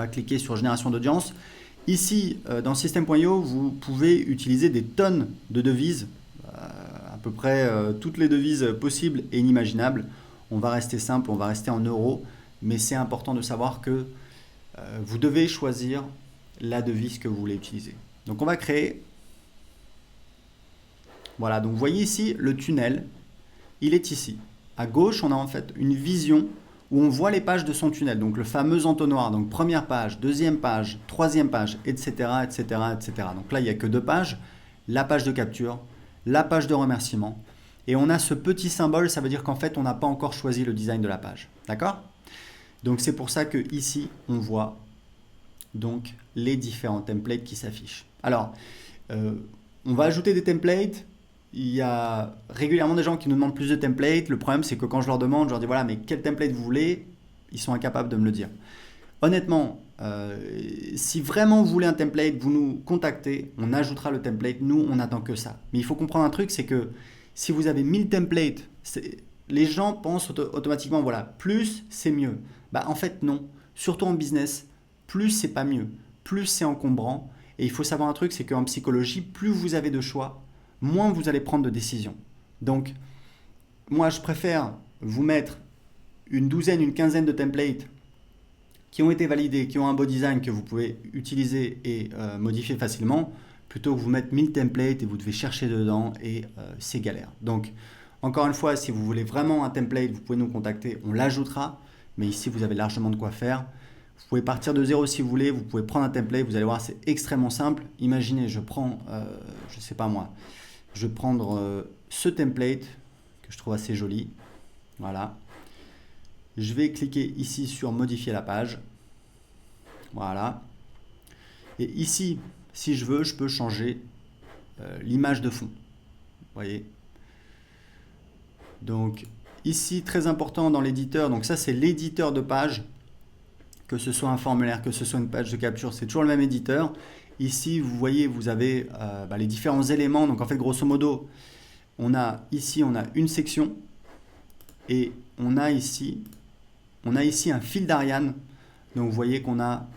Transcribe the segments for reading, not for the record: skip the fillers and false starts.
va cliquer sur génération d'audience. Ici, dans System.io, vous pouvez utiliser des tonnes de devises, à peu près toutes les devises possibles et inimaginables. On va rester simple, on va rester en euros, mais c'est important de savoir que vous devez choisir la devise que vous voulez utiliser. Donc on va créer, voilà, donc vous voyez ici le tunnel, il est ici. À gauche, on a en fait une vision où on voit les pages de son tunnel, donc le fameux entonnoir, donc première page, deuxième page, troisième page, etc., etc., etc. Donc là, il n'y a que 2 pages, la page de capture, la page de remerciement, et on a ce petit symbole, ça veut dire qu'en fait, on n'a pas encore choisi le design de la page, d'accord? Donc c'est pour ça que ici, on voit donc les différents templates qui s'affichent. Alors, on va ajouter des templates. Il y a régulièrement des gens qui nous demandent plus de templates. Le problème, c'est que quand je leur demande, je leur dis voilà, mais quel template vous voulez? Ils sont incapables de me le dire. Honnêtement, si vraiment vous voulez un template, vous nous contactez, on ajoutera le template. Nous, on n'attend que ça. Mais il faut comprendre un truc, c'est que si vous avez 1000 templates, les gens pensent automatiquement voilà, plus c'est mieux. Bah en fait non. Surtout en business, plus c'est pas mieux. Plus c'est encombrant. Et il faut savoir un truc, c'est qu'en psychologie, plus vous avez de choix, moins vous allez prendre de décisions. Donc, moi, je préfère vous mettre une douzaine, une quinzaine de templates qui ont été validés, qui ont un beau design que vous pouvez utiliser et modifier facilement, plutôt que vous mettre 1000 templates et vous devez chercher dedans et c'est galère. Donc, encore une fois, si vous voulez vraiment un template, vous pouvez nous contacter, on l'ajoutera, mais ici, vous avez largement de quoi faire. Vous pouvez partir de zéro si vous voulez, vous pouvez prendre un template, vous allez voir, c'est extrêmement simple. Imaginez, je prends, je sais pas moi, je vais prendre ce template que je trouve assez joli. Voilà. Je vais cliquer ici sur modifier la page. Voilà. Et ici, si je veux, je peux changer l'image de fond. Vous voyez. Donc ici, très important dans l'éditeur, donc ça c'est l'éditeur de page, que ce soit un formulaire, que ce soit une page de capture, c'est toujours le même éditeur. Ici, vous voyez, vous avez les différents éléments. Donc en fait, grosso modo, on a ici une section et on a ici un fil d'Ariane. Donc vous voyez qu'on a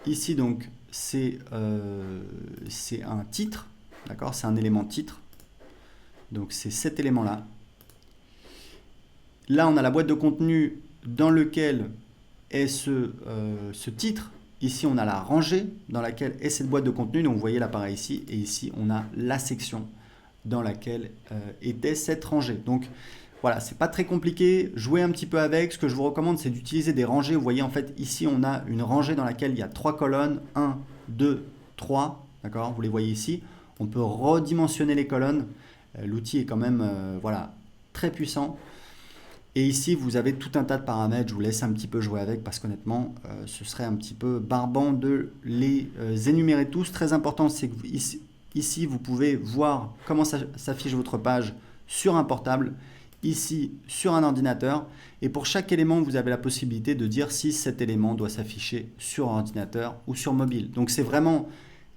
ici, donc c'est un titre, d'accord? C'est un élément titre. Donc c'est cet élément-là. Là, on a la boîte de contenu dans lequel est ce titre. Ici, on a la rangée dans laquelle est cette boîte de contenu. Donc, vous voyez l'appareil ici. Et ici, on a la section dans laquelle était cette rangée. Donc, voilà, c'est pas très compliqué. Jouez un petit peu avec. Ce que je vous recommande, c'est d'utiliser des rangées. Vous voyez, en fait, ici, on a une rangée dans laquelle il y a 3 colonnes. 1, 2, 3. D'accord? Vous les voyez ici. On peut redimensionner les colonnes. L'outil est quand même très puissant. Et ici, vous avez tout un tas de paramètres. Je vous laisse un petit peu jouer avec parce qu'honnêtement, ce serait un petit peu barbant de les énumérer tous. Très important, c'est que ici, vous pouvez voir comment s'affiche votre page sur un portable, ici sur un ordinateur. Et pour chaque élément, vous avez la possibilité de dire si cet élément doit s'afficher sur un ordinateur ou sur mobile. Donc c'est vraiment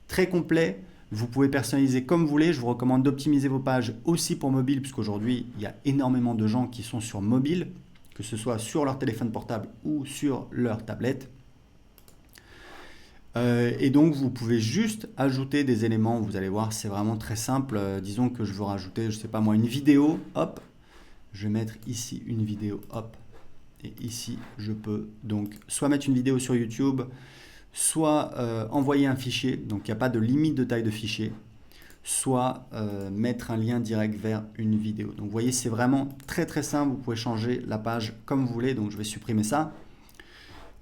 très complet. Vous pouvez personnaliser comme vous voulez. Je vous recommande d'optimiser vos pages aussi pour mobile, puisqu'aujourd'hui, il y a énormément de gens qui sont sur mobile, que ce soit sur leur téléphone portable ou sur leur tablette. Et donc, vous pouvez juste ajouter des éléments. Vous allez voir, c'est vraiment très simple. Disons que je veux rajouter, je ne sais pas moi, une vidéo. Hop, je vais mettre ici une vidéo. Hop, et ici, je peux donc soit mettre une vidéo sur YouTube, soit envoyer un fichier, donc il n'y a pas de limite de taille de fichier, soit mettre un lien direct vers une vidéo. Donc vous voyez, c'est vraiment très très simple, vous pouvez changer la page comme vous voulez, donc je vais supprimer ça.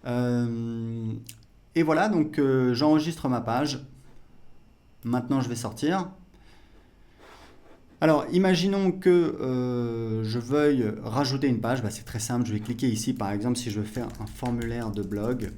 Et voilà, donc j'enregistre ma page. Maintenant je vais sortir. Alors imaginons que je veuille rajouter une page, c'est très simple, je vais cliquer ici par exemple si je veux faire un formulaire de blog.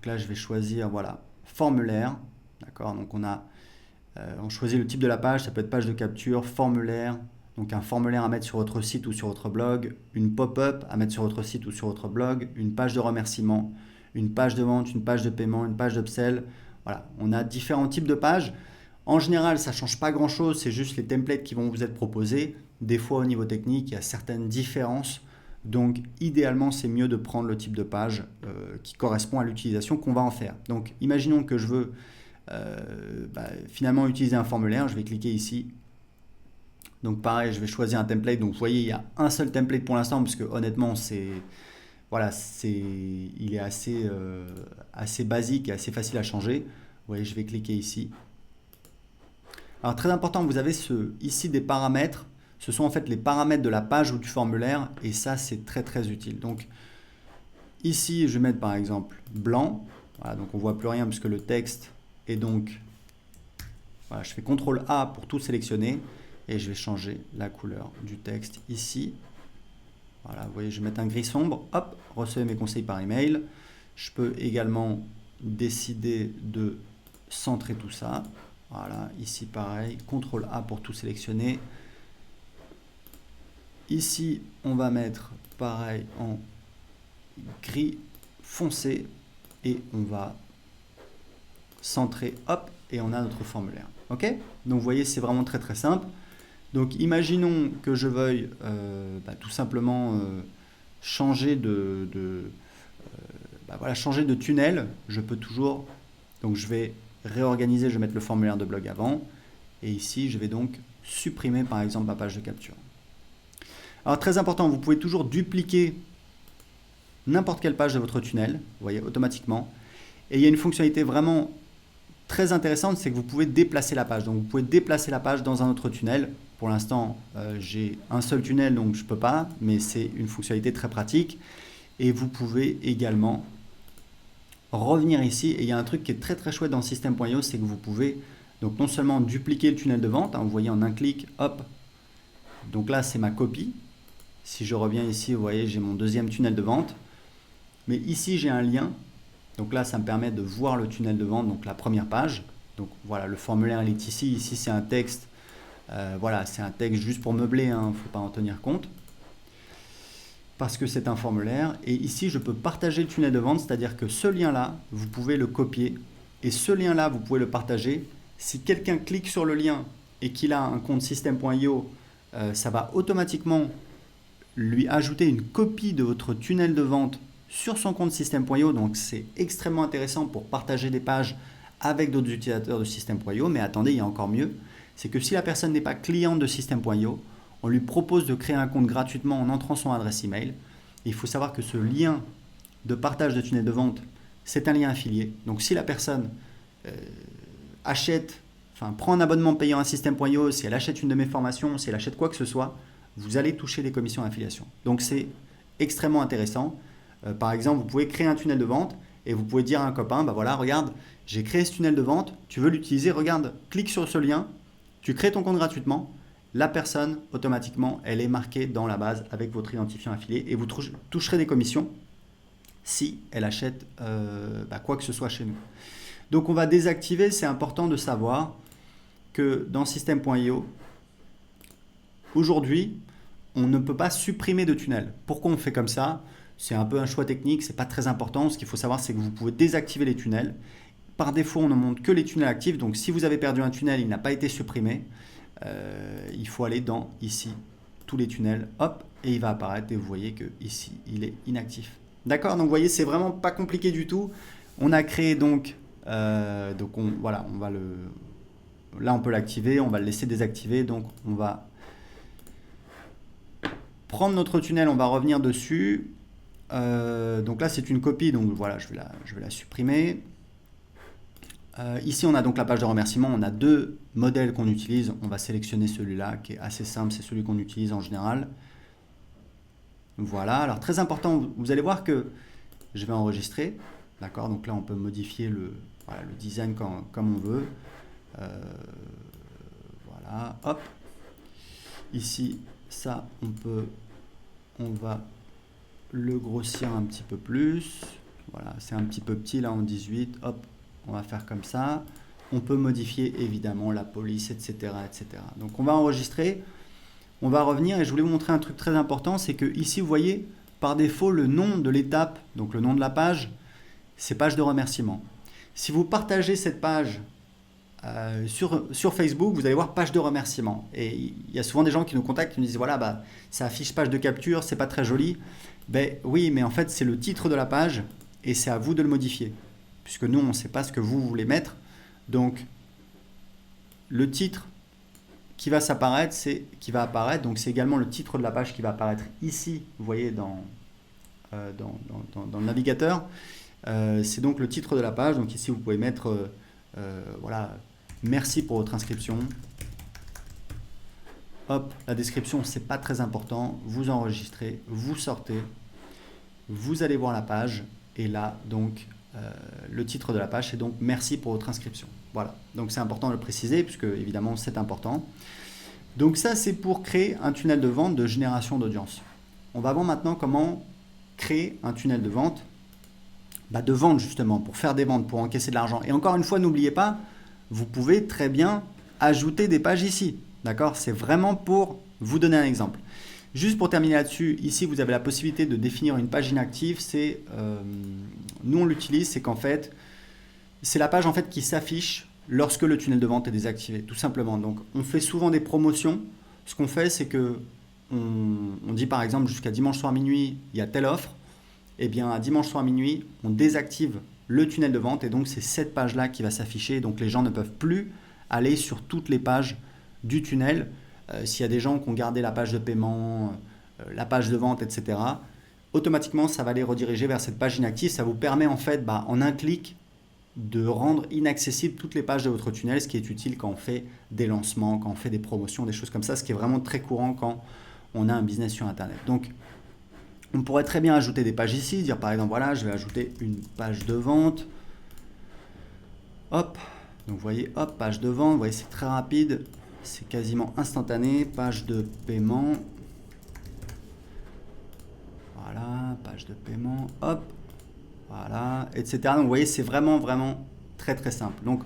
Là, je vais choisir, voilà, formulaire, d'accord, donc on choisit le type de la page, ça peut être page de capture, formulaire, donc un formulaire à mettre sur votre site ou sur votre blog, une pop-up à mettre sur votre site ou sur votre blog, une page de remerciement, une page de vente, une page de paiement, une page d'upsell, voilà, on a différents types de pages. En général, ça ne change pas grand-chose, c'est juste les templates qui vont vous être proposés. Des fois, au niveau technique, il y a certaines différences. Donc, idéalement, c'est mieux de prendre le type de page qui correspond à l'utilisation qu'on va en faire. Donc, imaginons que je veux finalement utiliser un formulaire. Je vais cliquer ici. Donc, pareil, je vais choisir un template. Donc, vous voyez, il y a un seul template pour l'instant parce que honnêtement, il est assez basique et assez facile à changer. Vous voyez, je vais cliquer ici. Alors, très important, vous avez ici des paramètres. Ce sont en fait les paramètres de la page ou du formulaire et ça c'est très très utile. Donc ici je vais mettre par exemple blanc, voilà, donc on voit plus rien puisque le texte est donc, voilà, je fais CTRL A pour tout sélectionner et je vais changer la couleur du texte ici. Voilà, vous voyez, je vais mettre un gris sombre, hop, recevez mes conseils par email. Je peux également décider de centrer tout ça. Voilà, ici pareil, CTRL A pour tout sélectionner. Ici, on va mettre pareil en gris foncé et on va centrer, hop, et on a notre formulaire. Ok? Donc vous voyez, c'est vraiment très très simple. Donc imaginons que je veuille tout simplement changer changer de tunnel. Je peux toujours, donc je vais réorganiser, je vais mettre le formulaire de blog avant et ici je vais donc supprimer par exemple ma page de capture. Alors très important, vous pouvez toujours dupliquer n'importe quelle page de votre tunnel, vous voyez, automatiquement. Et il y a une fonctionnalité vraiment très intéressante, c'est que vous pouvez déplacer la page. Donc vous pouvez déplacer la page dans un autre tunnel. Pour l'instant, j'ai un seul tunnel, donc je ne peux pas, mais c'est une fonctionnalité très pratique. Et vous pouvez également revenir ici. Et il y a un truc qui est très très chouette dans System.io, c'est que vous pouvez donc non seulement dupliquer le tunnel de vente, vous voyez en un clic, hop, donc là c'est ma copie. Si je reviens ici, vous voyez, j'ai mon deuxième tunnel de vente. Mais ici, j'ai un lien. Donc là, ça me permet de voir le tunnel de vente, donc la première page. Donc voilà, le formulaire il est ici. Ici, c'est un texte. Voilà, c'est un texte juste pour meubler, il ne faut pas en tenir compte. Parce que c'est un formulaire. Et ici, je peux partager le tunnel de vente, c'est-à-dire que ce lien-là, vous pouvez le copier. Et ce lien-là, vous pouvez le partager. Si quelqu'un clique sur le lien et qu'il a un compte System.io, ça va automatiquement lui ajouter une copie de votre tunnel de vente sur son compte System.io. Donc c'est extrêmement intéressant pour partager des pages avec d'autres utilisateurs de System.io. Mais attendez, il y a encore mieux, c'est que si la personne n'est pas cliente de System.io, on lui propose de créer un compte gratuitement en entrant son adresse email. Il faut savoir que ce lien de partage de tunnel de vente, c'est un lien affilié. Donc si la personne prend un abonnement payant à System.io, si elle achète une de mes formations, si elle achète quoi que ce soit, vous allez toucher les commissions d'affiliation. Donc c'est extrêmement intéressant. Par exemple, vous pouvez créer un tunnel de vente et vous pouvez dire à un copain, voilà, regarde, j'ai créé ce tunnel de vente, tu veux l'utiliser, regarde, clique sur ce lien, tu crées ton compte gratuitement, la personne, automatiquement, elle est marquée dans la base avec votre identifiant affilié et vous toucherez des commissions si elle achète quoi que ce soit chez nous. Donc on va désactiver, c'est important de savoir que dans System.io, aujourd'hui, on ne peut pas supprimer de tunnel. Pourquoi on fait comme ça? C'est un peu un choix technique, c'est pas très important. Ce qu'il faut savoir, c'est que vous pouvez désactiver les tunnels. Par défaut, on ne montre que les tunnels actifs. Donc si vous avez perdu un tunnel, il n'a pas été supprimé, il faut aller dans ici, tous les tunnels, hop, et il va apparaître et vous voyez que ici, il est inactif. D'accord? Donc vous voyez, c'est vraiment pas compliqué du tout. On a créé donc, là on peut l'activer, on va le laisser désactiver. Donc on va prendre notre tunnel, on va revenir dessus. Donc là c'est une copie, donc voilà, je vais la supprimer. Ici on a donc la page de remerciement, on a deux modèles qu'on utilise, on va sélectionner celui-là qui est assez simple, c'est celui qu'on utilise en général. Voilà, alors très important, vous allez voir que je vais enregistrer, d'accord, donc là on peut modifier le design comme on veut. Voilà, hop, ici ça on va le grossir un petit peu plus, voilà, c'est un petit peu petit là en 18, hop, on va faire comme ça. On peut modifier évidemment la police, etc., etc. Donc on va enregistrer, on va revenir et je voulais vous montrer un truc très important, c'est que ici vous voyez par défaut le nom de l'étape, donc le nom de la page, c'est page de remerciement. Si vous partagez cette page sur Facebook, vous allez voir page de remerciement. Et il y a souvent des gens qui nous contactent, qui nous disent voilà, bah, ça affiche page de capture, c'est pas très joli. Ben oui, mais en fait, c'est le titre de la page et c'est à vous de le modifier. Puisque nous, on ne sait pas ce que vous voulez mettre. Donc, le titre qui va apparaître, donc c'est également le titre de la page qui va apparaître ici, vous voyez, dans le navigateur. C'est donc le titre de la page. Donc ici, vous pouvez mettre voilà, merci pour votre inscription. Hop, la description, c'est pas très important. Vous enregistrez, vous sortez, vous allez voir la page. Et là, donc, le titre de la page, c'est donc merci pour votre inscription. Voilà, donc c'est important de le préciser, puisque évidemment, c'est important. Donc ça, c'est pour créer un tunnel de vente de génération d'audience. On va voir maintenant comment créer un tunnel de vente. De vente justement, pour faire des ventes, pour encaisser de l'argent. Et encore une fois, n'oubliez pas, vous pouvez très bien ajouter des pages ici. D'accord? C'est vraiment pour vous donner un exemple. Juste pour terminer là-dessus, ici vous avez la possibilité de définir une page inactive. Nous on l'utilise, c'est qu'en fait, c'est la page en fait qui s'affiche lorsque le tunnel de vente est désactivé, tout simplement. Donc on fait souvent des promotions. Ce qu'on fait, c'est que on dit par exemple jusqu'à dimanche soir minuit, il y a telle offre. Et bien à dimanche soir minuit, on désactive le tunnel de vente et donc c'est cette page-là qui va s'afficher. Donc les gens ne peuvent plus aller sur toutes les pages du tunnel. S'il y a des gens qui ont gardé la page de paiement, la page de vente, etc., automatiquement, ça va les rediriger vers cette page inactive. Ça vous permet en fait, en un clic, de rendre inaccessibles toutes les pages de votre tunnel, ce qui est utile quand on fait des lancements, quand on fait des promotions, des choses comme ça, ce qui est vraiment très courant quand on a un business sur Internet. Donc, on pourrait très bien ajouter des pages ici, dire par exemple, voilà, je vais ajouter une page de vente. Hop, donc vous voyez, hop, page de vente, vous voyez, c'est très rapide. C'est quasiment instantané. Page de paiement. Voilà, page de paiement. Hop. Voilà, etc. Donc vous voyez, c'est vraiment, vraiment très, très simple. Donc